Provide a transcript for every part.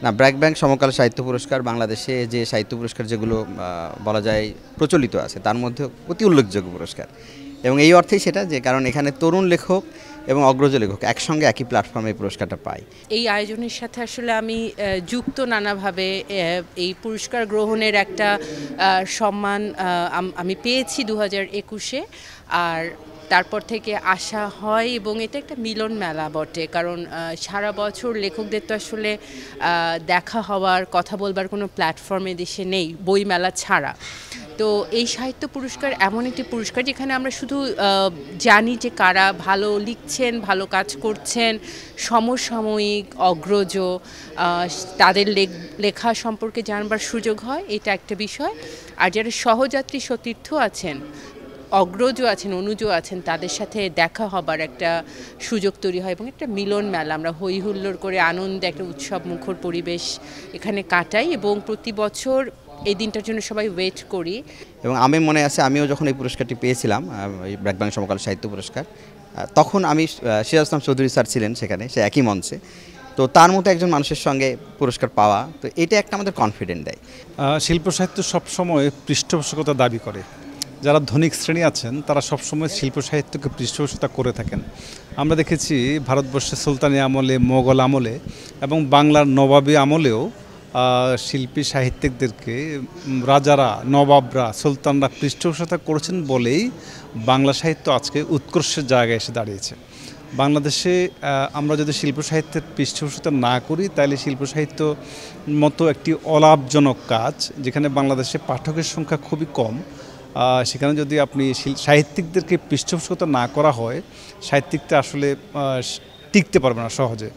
না, ব্র্যাক ব্যাংক সমকাল সাহিত্য পুরস্কার বাংলাদেশে যে সাহিত্য পুরস্কার যেগুলো বলা যায় প্রচলিত আছে তার মধ্যে অতি উল্লেখযোগ্য পুরস্কার, এবং এই অর্থেই সেটা যে কারণ এখানে তরুণ লেখক এবং অগ্রজ লেখক একসঙ্গে একই প্ল্যাটফর্মে এই পুরস্কারটা পায়। এই আয়োজনের সাথে আসলে আমি যুক্ত নানাভাবে এই পুরস্কার গ্রহণের একটা সম্মান আমি পেয়েছি 2021-এ, আর তারপর থেকে আসা হয় এবং এটা একটা মিলন মেলা বটে, কারণ সারা বছর লেখকদের তো আসলে দেখা হওয়ার কথা বলবার কোনো প্ল্যাটফর্মে দেশে নেই বই মেলা ছাড়া। তো এই সাহিত্য পুরস্কার এমন একটি পুরস্কার যেখানে আমরা শুধু জানি যে কারা ভালো লিখছেন, ভালো কাজ করছেন, সমসাময়িক অগ্রজ তাদের লেখা সম্পর্কে জানবার সুযোগ হয়, এটা একটা বিষয়। আর যারা সহযাত্রী সতীর্থ আছেন, অগ্রজও আছেন, অনুজও আছেন, তাদের সাথে দেখা হবার একটা সুযোগ তৈরি হয় এবং একটা মিলন মেলা, আমরা হই হুল্লোড় করে আনন্দে একটা উৎসব মুখর পরিবেশ এখানে কাটাই এবং প্রতি বছর এই দিনটার জন্য সবাই ওয়েট করি। এবং আমি মনে আছে আমিও যখন এই পুরস্কারটি পেয়েছিলাম, এই ব্র্যাক ব্যাংক সমকাল সাহিত্য পুরস্কার, তখন আমি সিরাজ ইসলাম চৌধুরী স্যার ছিলেন সেখানে, সে একই মঞ্চে। তো তার মতো একজন মানুষের সঙ্গে পুরস্কার পাওয়া, তো এটা একটা আমাদের কনফিডেন্ট দেয়। শিল্প সাহিত্য সবসময় পৃষ্ঠপোষকতা দাবি করে। যারা ধনিক শ্রেণী আছেন তারা সবসময় শিল্প সাহিত্যকে পৃষ্ঠপোষকতা করে থাকেন। আমরা দেখেছি ভারতবর্ষের সুলতানি আমলে, মোগল আমলে এবং বাংলার নবাবী আমলেও শিল্পী সাহিত্যিকদেরকে রাজারা, নবাবরা, সুলতানরা পৃষ্ঠপোষকতা করেছেন বলেই বাংলা সাহিত্য আজকে উৎকর্ষের জায়গায় এসে দাঁড়িয়েছে। বাংলাদেশে আমরা যদি শিল্প সাহিত্যের পৃষ্ঠপোষকতা না করি তাহলে শিল্প সাহিত্য মতো একটি অলাভজনক কাজ, যেখানে বাংলাদেশে পাঠকের সংখ্যা খুবই কম, সেখানে যদি আপনি সাহিত্যিকদেরকে পৃষ্ঠপোষকতা না করা হয়, সাহিত্যিকটা আসলে টিকতে পারবে না সহজে।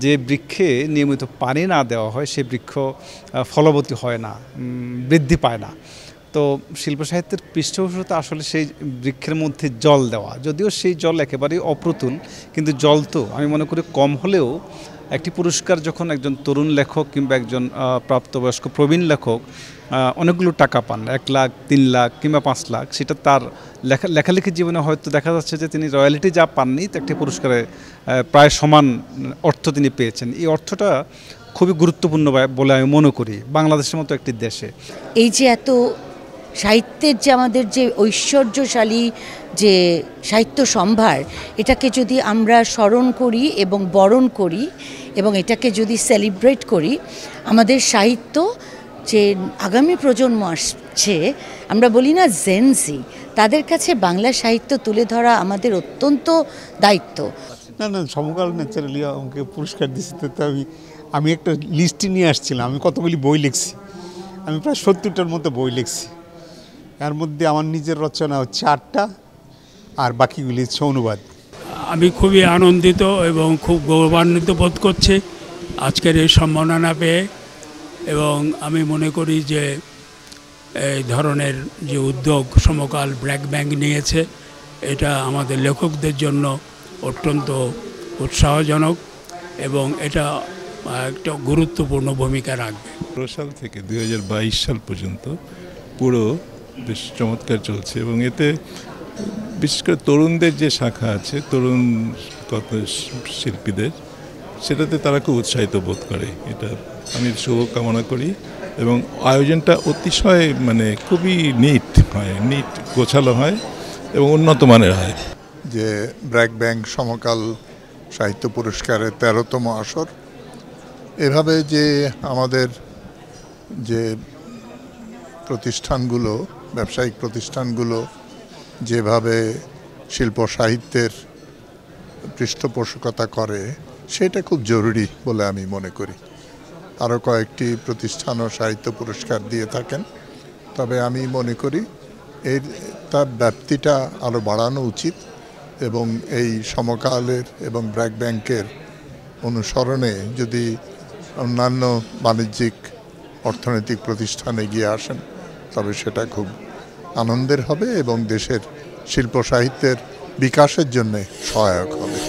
যে বৃক্ষে নিয়মিত পানি না দেওয়া হয় সে বৃক্ষ ফলবতী হয় না, বৃদ্ধি পায় না। তো শিল্প সাহিত্যের পৃষ্ঠপোষকতা আসলে সেই বৃক্ষের মধ্যে জল দেওয়া, যদিও সেই জল একেবারেই অপ্রতুল, কিন্তু জল তো আমি মনে করি কম হলেও একটি পুরস্কার যখন একজন তরুণ লেখক কিংবা একজন প্রাপ্তবয়স্ক প্রবীণ লেখক অনেকগুলো টাকা পান, 1 লাখ, 3 লাখ কিংবা 5 লাখ, সেটা তার লেখালেখির জীবনে হয়তো দেখা যাচ্ছে যে তিনি রয়্যালিটি যা পাননি একটি পুরস্কারে প্রায় সমান অর্থ তিনি পেয়েছেন। এই অর্থটা খুবই গুরুত্বপূর্ণ বলে আমি মনে করি বাংলাদেশের মতো একটি দেশে। এই যে এত সাহিত্যের যে আমাদের যে ঐশ্বর্যশালী যে সাহিত্য সম্ভার, এটাকে যদি আমরা স্মরণ করি এবং বরণ করি এবং এটাকে যদি সেলিব্রেট করি, আমাদের সাহিত্য যে আগামী প্রজন্ম আসছে, আমরা বলি না জেনজি, তাদের কাছে বাংলা সাহিত্য তুলে ধরা আমাদের অত্যন্ত দায়িত্ব। না, সমকাল ন্যাচারালি আমাকে পুরস্কার দিচ্ছে, তো আমি একটা লিস্টে নিয়ে আসছিলাম, আমি কতগুলি বই লিখছি, আমি প্রায় 70টার মতো বই লিখছি। এর মধ্যে আমার নিজের রচনা হচ্ছে 8টা, আর বাকিগুলি হচ্ছে অনুবাদ। আমি খুবই আনন্দিত এবং খুব গৌরবান্বিত বোধ করছি আজকের এই সম্মাননা পেয়ে, এবং আমি মনে করি যে এই ধরনের যে উদ্যোগ সমকাল ব্র্যাক ব্যাংক নিয়েছে, এটা আমাদের লেখকদের জন্য অত্যন্ত উৎসাহজনক এবং এটা একটা গুরুত্বপূর্ণ ভূমিকা রাখবে। 2015 সাল থেকে 2022 সাল পর্যন্ত পুরো বেশ চমৎকার চলছে, এবং এতে বিশেষ করে তরুণদের যে শাখা আছে, তরুণ কত শিল্পীদের, সেটাতে তারা খুব উৎসাহিত বোধ করে। এটা আমি শুভকামনা করি, এবং আয়োজনটা অতিশয় খুবই নিট হয়, নিট গোছালো হয় এবং উন্নত মানের হয়। যে ব্র্যাক ব্যাংক সমকাল সাহিত্য পুরস্কারের 13তম আসর, এভাবে যে আমাদের যে প্রতিষ্ঠানগুলো, ব্যবসায়িক প্রতিষ্ঠানগুলো যেভাবে শিল্প সাহিত্যের পৃষ্ঠপোষকতা করে, সেটা খুব জরুরি বলে আমি মনে করি। আরও কয়েকটি প্রতিষ্ঠানও সাহিত্য পুরস্কার দিয়ে থাকেন, তবে আমি মনে করি তার ব্যাপ্তিটা আরও বাড়ানো উচিত, এবং এই সমকালের এবং ব্র্যাক ব্যাংকের অনুসরণে যদি অন্যান্য বাণিজ্যিক অর্থনৈতিক প্রতিষ্ঠানে এগিয়ে আসেন, তবে সেটা খুব আনন্দের হবে এবং দেশের শিল্প সাহিত্যের বিকাশের জন্য সহায়ক হবে।